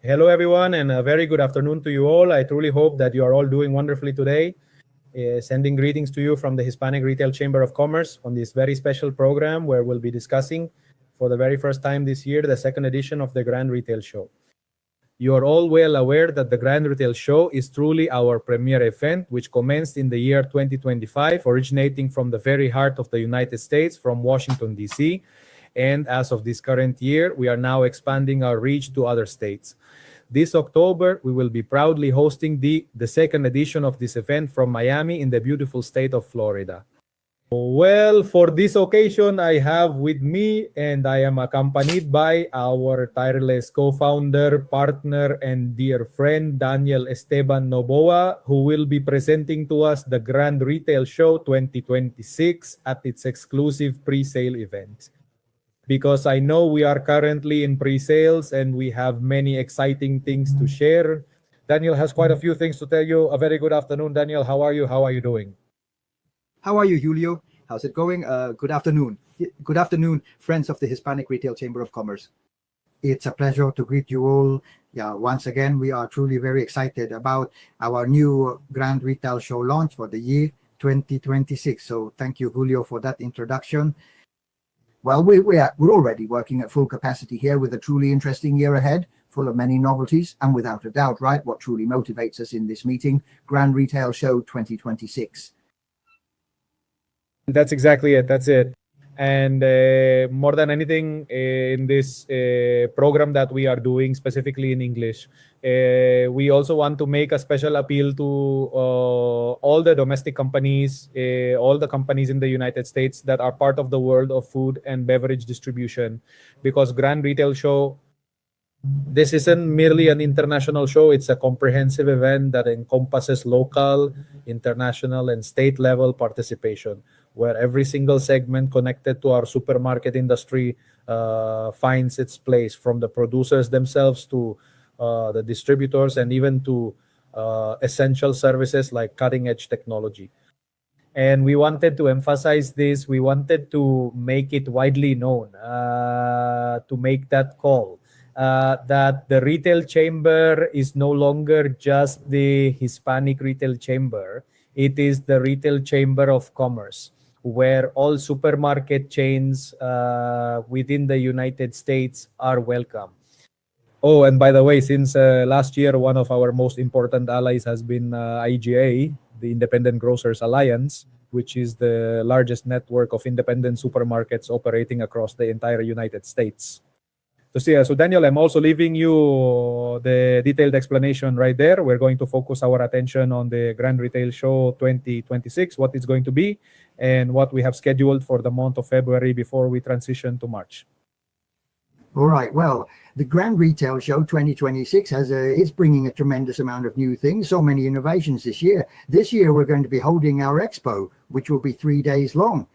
Hello, everyone, and a very good afternoon to you all. I truly hope that you are all doing wonderfully today. Sending greetings to you from the Hispanic Retail Chamber of Commerce on this very special program where we'll be discussing for the very first time this year the second edition of the Grand Retail Show. You are all well aware that the Grand Retail Show is truly our premier event, which commenced in the year 2025, originating from the very heart of the United States, from Washington, D.C. And as of this current year, we are now expanding our reach to other states. This October, we will be proudly hosting the second edition of this event from Miami in the beautiful state of Florida. Well, for this occasion, I have with me, and I am accompanied by our tireless co-founder, partner, and dear friend, Daniel Esteban Noboa, who will be presenting to us the Grand Retail Show 2026 at its exclusive pre-sale event. Because I know we are currently in pre-sales and we have many exciting things to share. Daniel has quite a few things to tell you. A very good afternoon, Daniel. How are you? How are you doing? How are you, Julio? How's it going? Good afternoon. Good afternoon, friends of the Hispanic Retail Chamber of Commerce. It's a pleasure to greet you all. Yeah, once again, we are truly very excited about our new Grand Retail Show launch for the year 2026. So thank you, Julio, for that introduction. Well, we're already working at full capacity here with a truly interesting year ahead, full of many novelties, and without a doubt, right, what truly motivates us in this meeting, Grand Retail Show 2026. That's exactly it. That's it. And more than anything, in this program that we are doing specifically in English, we also want to make a special appeal to all the domestic companies, all the companies in the United States that are part of the world of food and beverage distribution, because Grand Retail Show, this isn't merely an international show. It's a comprehensive event that encompasses local, international, and state level participation, where every single segment connected to our supermarket industry finds its place, from the producers themselves to the distributors, and even to essential services like cutting edge technology. And we wanted to emphasize this. We wanted to make it widely known, to make that call. That the retail chamber is no longer just the Hispanic Retail Chamber. It is the Retail Chamber of Commerce, where all supermarket chains within the United States are welcome. Oh, and by the way, since last year, one of our most important allies has been IGA, the Independent Grocers Alliance, which is the largest network of independent supermarkets operating across the entire United States. So Daniel, I'm also leaving you the detailed explanation right there. We're going to focus our attention on the Grand Retail Show 2026, what it's going to be, and what we have scheduled for the month of February before we transition to March. All right. Well, the Grand Retail Show 2026 is bringing a tremendous amount of new things, so many innovations this year. This year, we're going to be holding our expo, which will be 3 days long.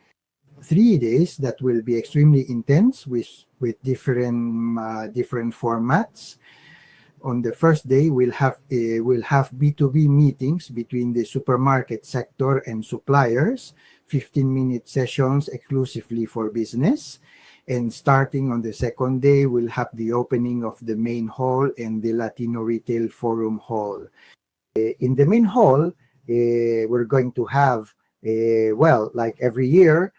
3 days that will be extremely intense with different formats. On the first day, we'll have B2B meetings between the supermarket sector and suppliers, 15-minute sessions exclusively for business. And starting on the second day, we'll have the opening of the main hall and the Latino Retail Forum Hall. In the main hall, we're going to have, like every year,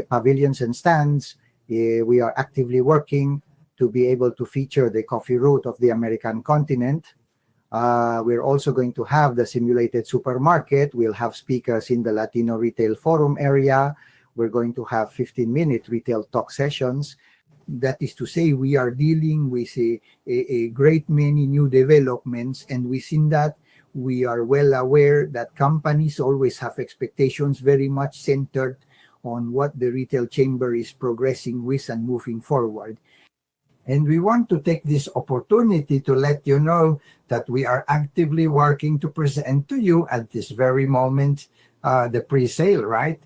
pavilions and stands. We are actively working to be able to feature the coffee route of the American continent. We're also going to have the simulated supermarket. We'll have speakers in the Latino Retail Forum area. We're going to have 15-minute retail talk sessions. That is to say, we are dealing with a great many new developments, and within that, we are well aware that companies always have expectations very much centered on what the retail chamber is progressing with and moving forward. And we want to take this opportunity to let you know that we are actively working to present to you at this very moment the pre-sale, right?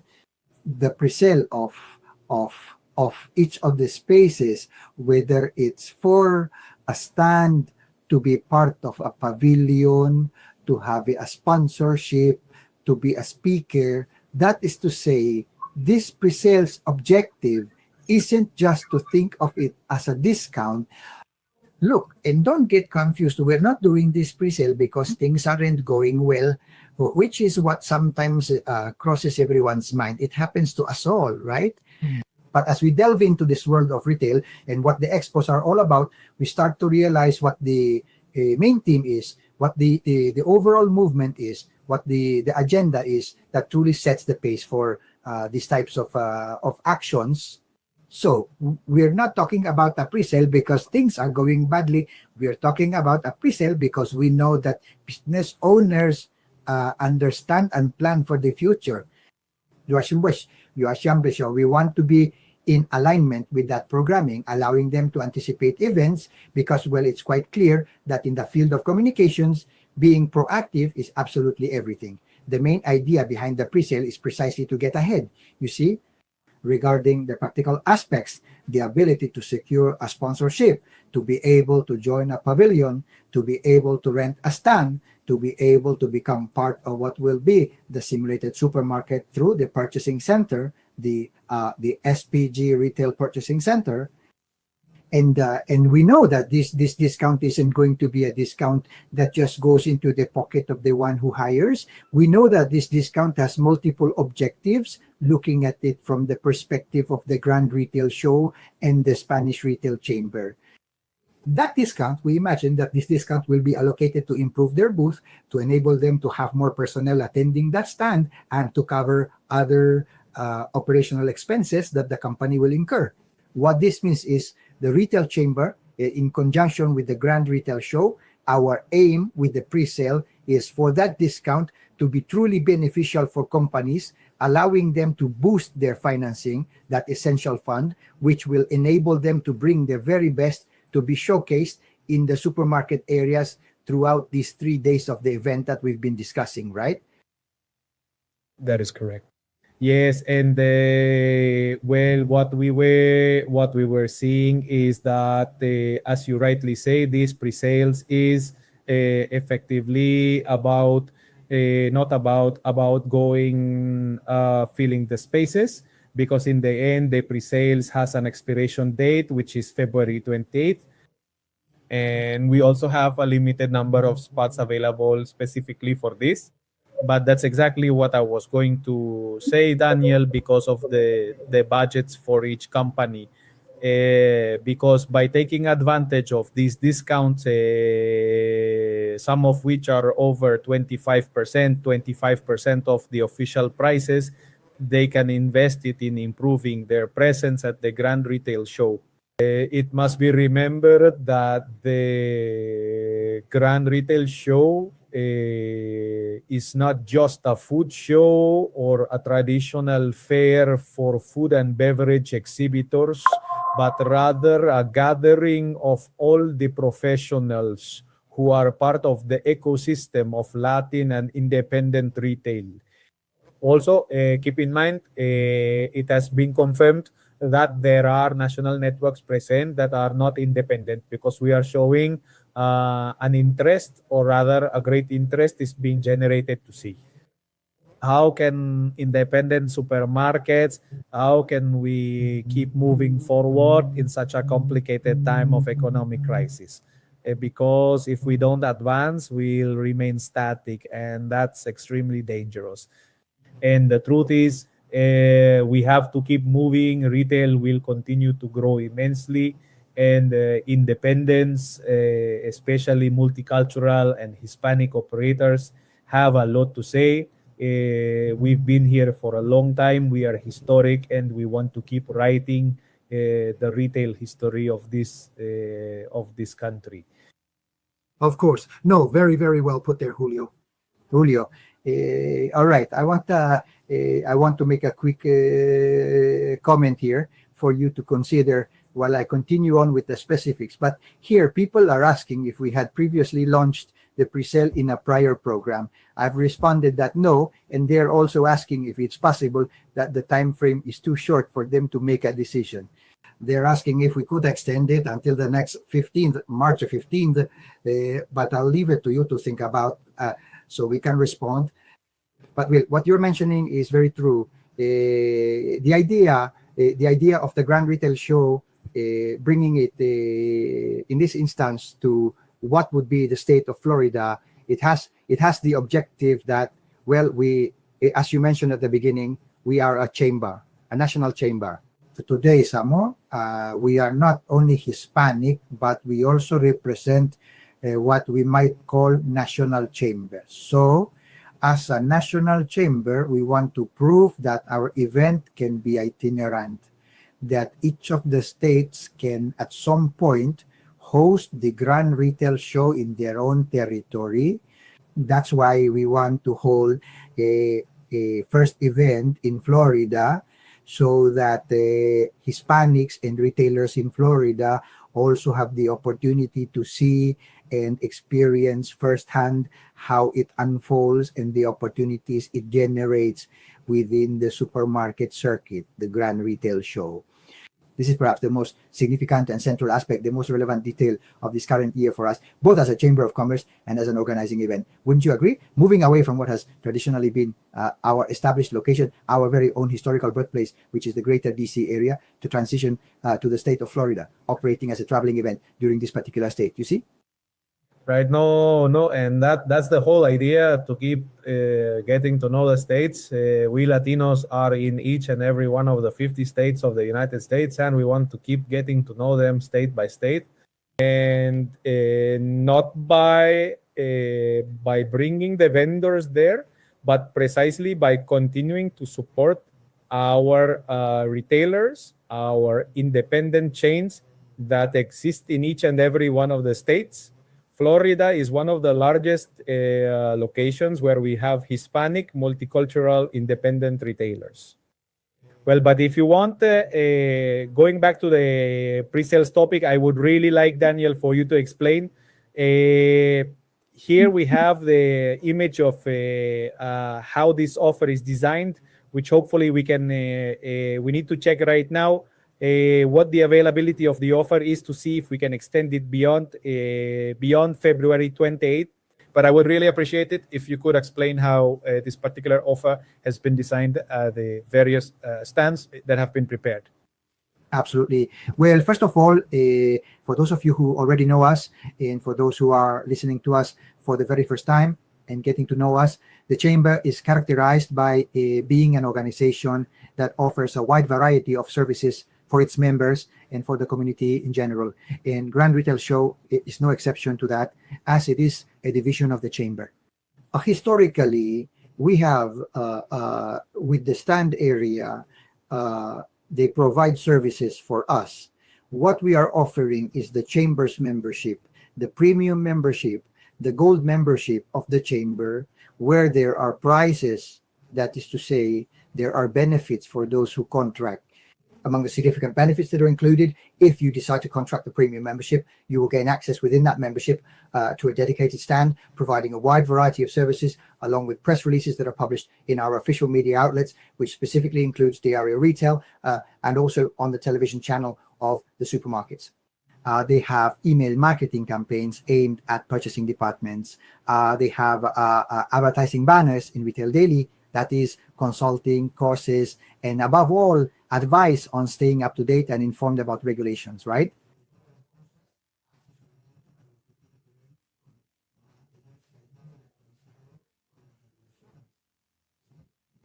The pre-sale of each of the spaces, whether it's for a stand, to be part of a pavilion, to have a sponsorship, to be a speaker. That is to say, this pre-sales objective isn't just to think of it as a discount. look, and don't get confused. We're not doing this pre-sale because things aren't going well, which is what sometimes crosses everyone's mind. It happens to us all, right? But as we delve into this world of retail and what the expos are all about, we start to realize what the main theme is, what the overall movement is, what the agenda is that truly sets the pace for these types of actions. So we're not talking about a pre-sale because things are going badly. We're talking about a pre-sale because we know that business owners understand and plan for the future. We want to be in alignment with that programming, allowing them to anticipate events because, well, it's quite clear that in the field of communications, being proactive is absolutely everything. The main idea behind the pre-sale is precisely to get ahead. You see, regarding the practical aspects, the ability to secure a sponsorship, to be able to join a pavilion, to be able to rent a stand, to be able to become part of what will be the simulated supermarket through the purchasing center, the SPG Retail Purchasing Center. And we know that this discount isn't going to be a discount that just goes into the pocket of the one who hires. We know that this discount has multiple objectives, looking at it from the perspective of the Grand Retail Show and the Spanish Retail Chamber. That discount, we imagine that this discount will be allocated to improve their booth, to enable them to have more personnel attending that stand, and to cover other operational expenses that the company will incur. What this means is the retail chamber, in conjunction with the Grand Retail Show, our aim with the pre-sale is for that discount to be truly beneficial for companies, allowing them to boost their financing, that essential fund, which will enable them to bring their very best to be showcased in the supermarket areas throughout these 3 days of the event that we've been discussing, right? That is correct. Yes, and well, what we were seeing is that, as you rightly say, these pre-sales is effectively about not about going filling the spaces, because in the end the pre-sales has an expiration date which is February 28th, and we also have a limited number of spots available specifically for this. But that's exactly what I was going to say, Daniel, because of the budgets for each company. Because by taking advantage of these discounts, some of which are over 25% of the official prices, they can invest it in improving their presence at the Grand Retail Show. It must be remembered that the Grand Retail Show is not just a food show or a traditional fair for food and beverage exhibitors, but rather a gathering of all the professionals who are part of the ecosystem of Latin and independent retail. Also, keep in mind, it has been confirmed that there are national networks present that are not independent, because we are showing an interest, or rather a great interest is being generated to see how can independent supermarkets, how can we keep moving forward in such a complicated time of economic crisis. Because if we don't advance, we'll remain static, and that's extremely dangerous. And the truth is, we have to keep moving. Retail will continue to grow immensely, and independents, especially multicultural and Hispanic operators, have a lot to say. We've been here for a long time. We are historic, and we want to keep writing the retail history of this country. Of course. No, very, very well put there, Julio. All right. I want to make a quick comment here for you to consider while I continue on with the specifics. But here, people are asking if we had previously launched the pre-sale in a prior program. I've responded that no, and they're also asking if it's possible that the time frame is too short for them to make a decision. They're asking if we could extend it until the next 15th, March 15th, but I'll leave it to you to think about so we can respond. But what you're mentioning is very true. The idea of the Grand Retail Show bringing it in this instance to what would be the state of Florida, it has the objective that, well, we, as you mentioned at the beginning, we are a chamber, a national chamber. Today, Samo, we are not only Hispanic, but we also represent what we might call national chambers. So, as a national chamber, we want to prove that our event can be itinerant, that each of the states can at some point host the Grand Retail Show in their own territory. That's why we want to hold a first event in Florida, so that Hispanics and retailers in Florida also have the opportunity to see and experience firsthand how it unfolds and the opportunities it generates within the supermarket circuit, the Grand Retail Show. This is perhaps the most significant and central aspect, the most relevant detail of this current year for us, both as a Chamber of Commerce and as an organizing event. Wouldn't you agree? Moving away from what has traditionally been our established location, our very own historical birthplace, which is the greater DC area, to transition to the state of Florida, operating as a traveling event during this particular state. You see? Right. No, and that's the whole idea, to keep getting to know the states. We Latinos are in each and every one of the 50 states of the United States, and we want to keep getting to know them state by state, and not by bringing the vendors there, but precisely by continuing to support our retailers, our independent chains that exist in each and every one of the states. Florida is one of the largest locations where we have Hispanic, multicultural, independent retailers. Well, but if you want, going back to the pre-sales topic, I would really like, Daniel, for you to explain. Here we have the image of how this offer is designed, which hopefully we can, we need to check right now what the availability of the offer is, to see if we can extend it beyond February 28th. But I would really appreciate it if you could explain how this particular offer has been designed, the various stands that have been prepared. Absolutely. Well, first of all, for those of you who already know us, and for those who are listening to us for the very first time and getting to know us, the Chamber is characterized by being an organization that offers a wide variety of services for its members and for the community in general. And Grand Retail Show is no exception to that, as it is a division of the Chamber. Historically, we have, with the stand area, they provide services for us. What we are offering is the Chamber's membership, the premium membership, the gold membership of the Chamber, where there are prizes, that is to say, there are benefits for those who contract. Among the significant benefits that are included, if you decide to contract the premium membership, you will gain access within that membership to a dedicated stand, providing a wide variety of services, along with press releases that are published in our official media outlets, which specifically includes Diario Retail, and also on the television channel of the supermarkets. They have email marketing campaigns aimed at purchasing departments. They have advertising banners in Retail Daily, that is consulting, courses, and above all, advice on staying up to date and informed about regulations, right?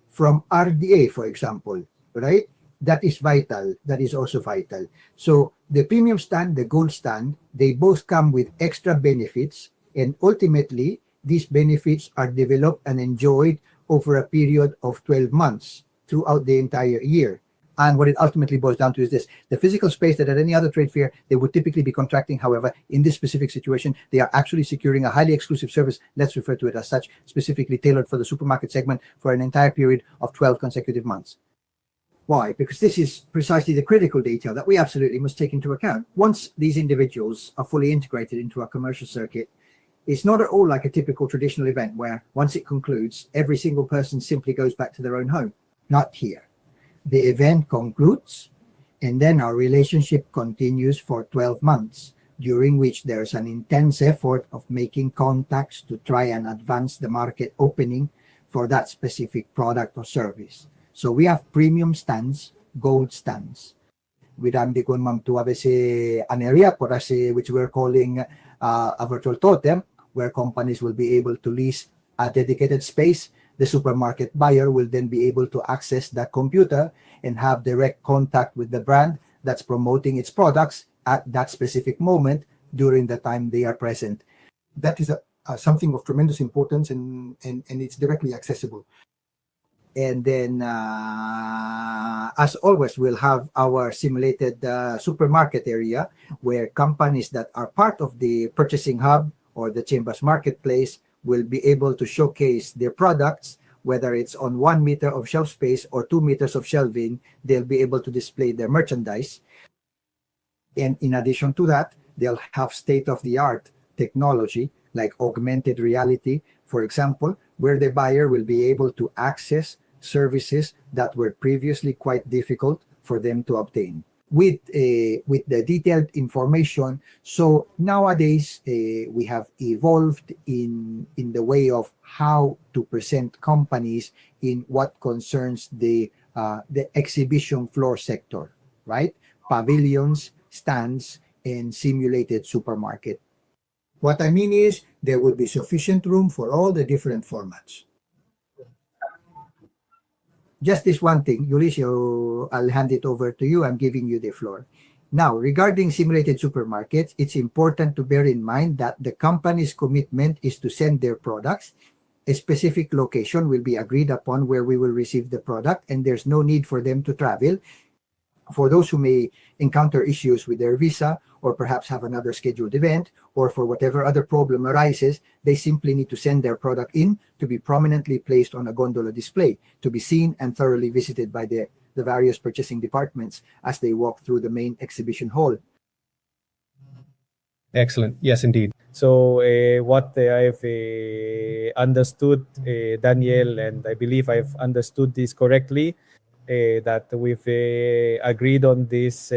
From RDA, for example, right? That is vital. That is also vital. So the premium stand, the gold stand, they both come with extra benefits, and ultimately, these benefits are developed and enjoyed over a period of 12 months throughout the entire year. And what it ultimately boils down to is this: the physical space that at any other trade fair they would typically be contracting. However, in this specific situation, they are actually securing a highly exclusive service, let's refer to it as such, specifically tailored for the supermarket segment for an entire period of 12 consecutive months. Why? Because this is precisely the critical detail that we absolutely must take into account. Once these individuals are fully integrated into our commercial circuit, it's not at all like a typical traditional event where once it concludes, every single person simply goes back to their own home. Not here. The event concludes, and then our relationship continues for 12 months, during which there's an intense effort of making contacts to try and advance the market opening for that specific product or service. So we have premium stands, gold stands. Widandi kun to have an area for us, which we're calling a virtual totem, where companies will be able to lease a dedicated space. The supermarket buyer will then be able to access that computer and have direct contact with the brand that's promoting its products at that specific moment during the time they are present. That is something of tremendous importance, and it's directly accessible. And then, as always, we'll have our simulated supermarket area where companies that are part of the purchasing hub or the Chambers Marketplace will be able to showcase their products, whether it's on 1 meter of shelf space or 2 meters of shelving. They'll be able to display their merchandise. And in addition to that, they'll have state-of-the-art technology like augmented reality, for example, where the buyer will be able to access services that were previously quite difficult for them to obtain with the detailed information. So nowadays we have evolved in the way of how to present companies in what concerns the exhibition floor sector, right? Pavilions, stands, and simulated supermarket. What I mean is there will be sufficient room for all the different formats. Just this one thing, Ulysses, I'll hand it over to you. I'm giving you the floor. Now, regarding simulated supermarkets, it's important to bear in mind that the company's commitment is to send their products. A specific location will be agreed upon where we will receive the product, and there's no need for them to travel. For those who may encounter issues with their visa, or perhaps have another scheduled event, or for whatever other problem arises, they simply need to send their product in to be prominently placed on a gondola display, to be seen and thoroughly visited by the various purchasing departments as they walk through the main exhibition hall. Excellent. Yes, indeed. So what I've understood, Daniel, and I believe I've understood this correctly, that we've agreed on this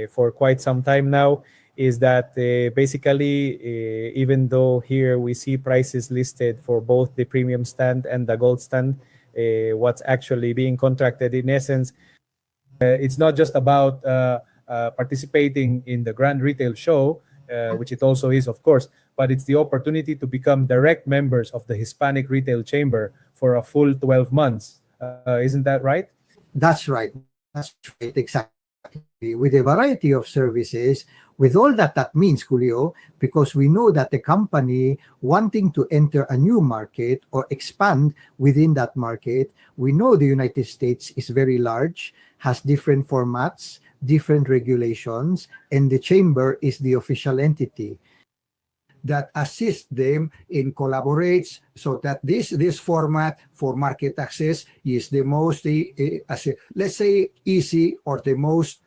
for quite some time now, is that basically, even though here we see prices listed for both the premium stand and the gold stand, what's actually being contracted in essence, it's not just about participating in the Grand Retail Show, which it also is, of course, but it's the opportunity to become direct members of the Hispanic Retail Chamber for a full 12 months. Isn't that right? That's right. That's right. Exactly. With a variety of services, with all that means, Julio, because we know that the company wanting to enter a new market or expand within that market, we know the United States is very large, has different formats, different regulations, and the chamber is the official entity that assists them in collaborates so that this format for market access is the most, let's say, easy or the most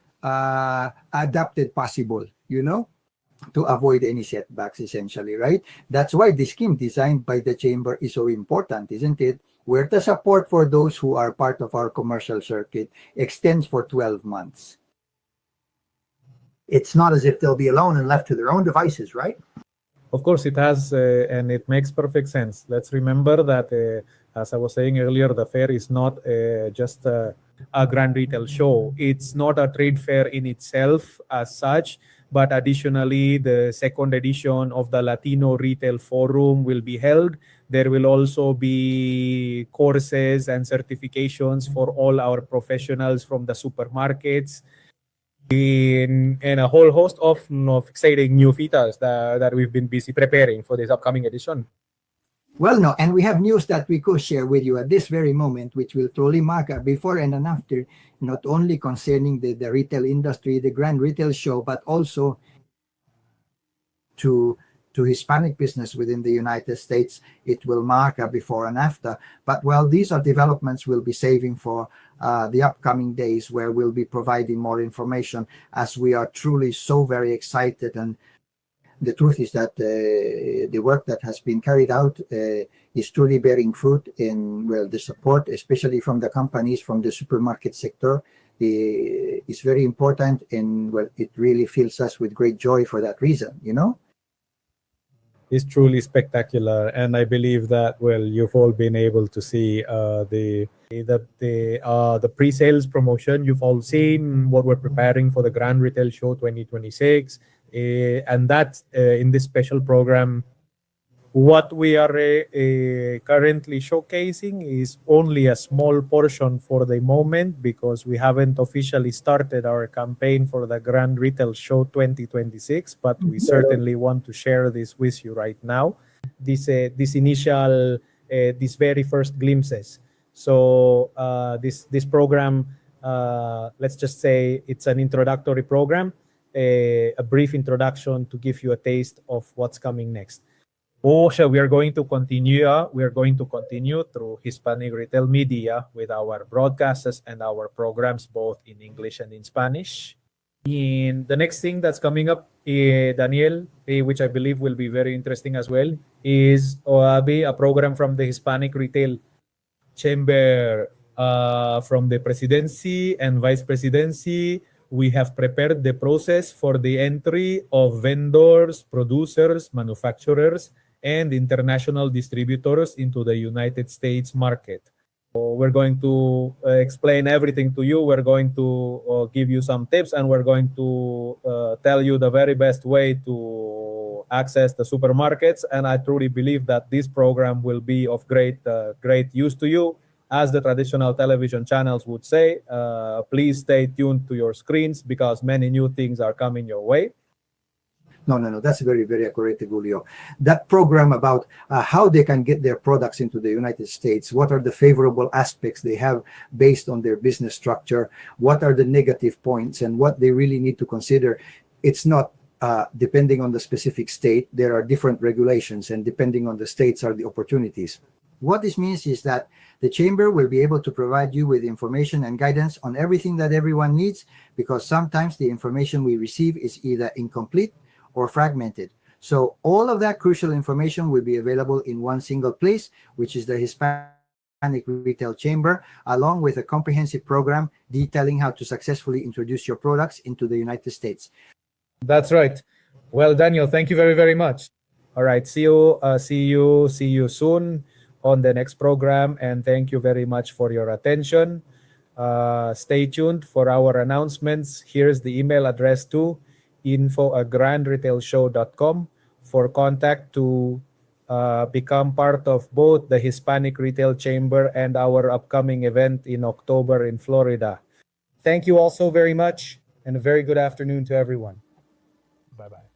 adapted possible, to avoid any setbacks, essentially, right? That's why the scheme designed by the chamber is so important, isn't it? Where the support for those who are part of our commercial circuit extends for 12 months. It's not as if they'll be alone and left to their own devices, right? Of course, it has, and it makes perfect sense. Let's remember that, as I was saying earlier, the fair is not just a Grand Retail Show. It's not a trade fair in itself as such, but additionally, the second edition of the Latino Retail Forum will be held. There will also be courses and certifications for all our professionals from the supermarkets, and a whole host of exciting new features that we've been busy preparing for this upcoming edition. Well, no, and we have news that we could share with you at this very moment, which will truly mark a before and an after, not only concerning the retail industry, the Grand Retail Show, but also to Hispanic business within the United States. It will mark a before and after. But, well, these are developments we'll be saving for the upcoming days, where we'll be providing more information, as we are truly so very excited. And the truth is that the work that has been carried out is truly bearing fruit in, well, the support, especially from the companies, from the supermarket sector, is very important. And, well, it really fills us with great joy for that reason, Is truly spectacular, and I believe that, well, you've all been able to see the The pre-sales promotion. You've all seen what we're preparing for the Grand Retail Show 2026, and that in this special program, what we are currently showcasing is only a small portion for the moment because we haven't officially started our campaign for the Grand Retail Show 2026, but we certainly want to share this with you right now. These very first glimpses. So this program, let's just say it's an introductory program, a brief introduction to give you a taste of what's coming next. Also, we are going to continue through Hispanic Retail Media with our broadcasts and our programs both in English and in Spanish. In the next thing that's coming up, Daniel, which I believe will be very interesting as well, is OABI, a program from the Hispanic Retail Chamber, from the Presidency and Vice Presidency. We have prepared the process for the entry of vendors, producers, manufacturers, and international distributors into the United States market. So we're going to explain everything to you. We're going to give you some tips, and we're going to tell you the very best way to access the supermarkets. And I truly believe that this program will be of great use to you. As the traditional television channels would say, please stay tuned to your screens because many new things are coming your way. No. That's very, very accurate, Julio. That program about how they can get their products into the United States, what are the favorable aspects they have based on their business structure, what are the negative points, and what they really need to consider. It's not depending on the specific state. There are different regulations, and depending on the states are the opportunities. What this means is that the Chamber will be able to provide you with information and guidance on everything that everyone needs, because sometimes the information we receive is either incomplete or fragmented. So all of that crucial information will be available in one single place, which is the Hispanic Retail Chamber, along with a comprehensive program detailing how to successfully introduce your products into the United States. That's right. Well, Daniel, thank you very, very much. All right, see you soon on the next program, and thank you very much for your attention. Stay tuned for our announcements. Here's the email address too, info@grandretailshow.com for contact to become part of both the Hispanic Retail Chamber and our upcoming event in October in Florida. Thank you all so very much, and a very good afternoon to everyone. Bye-bye.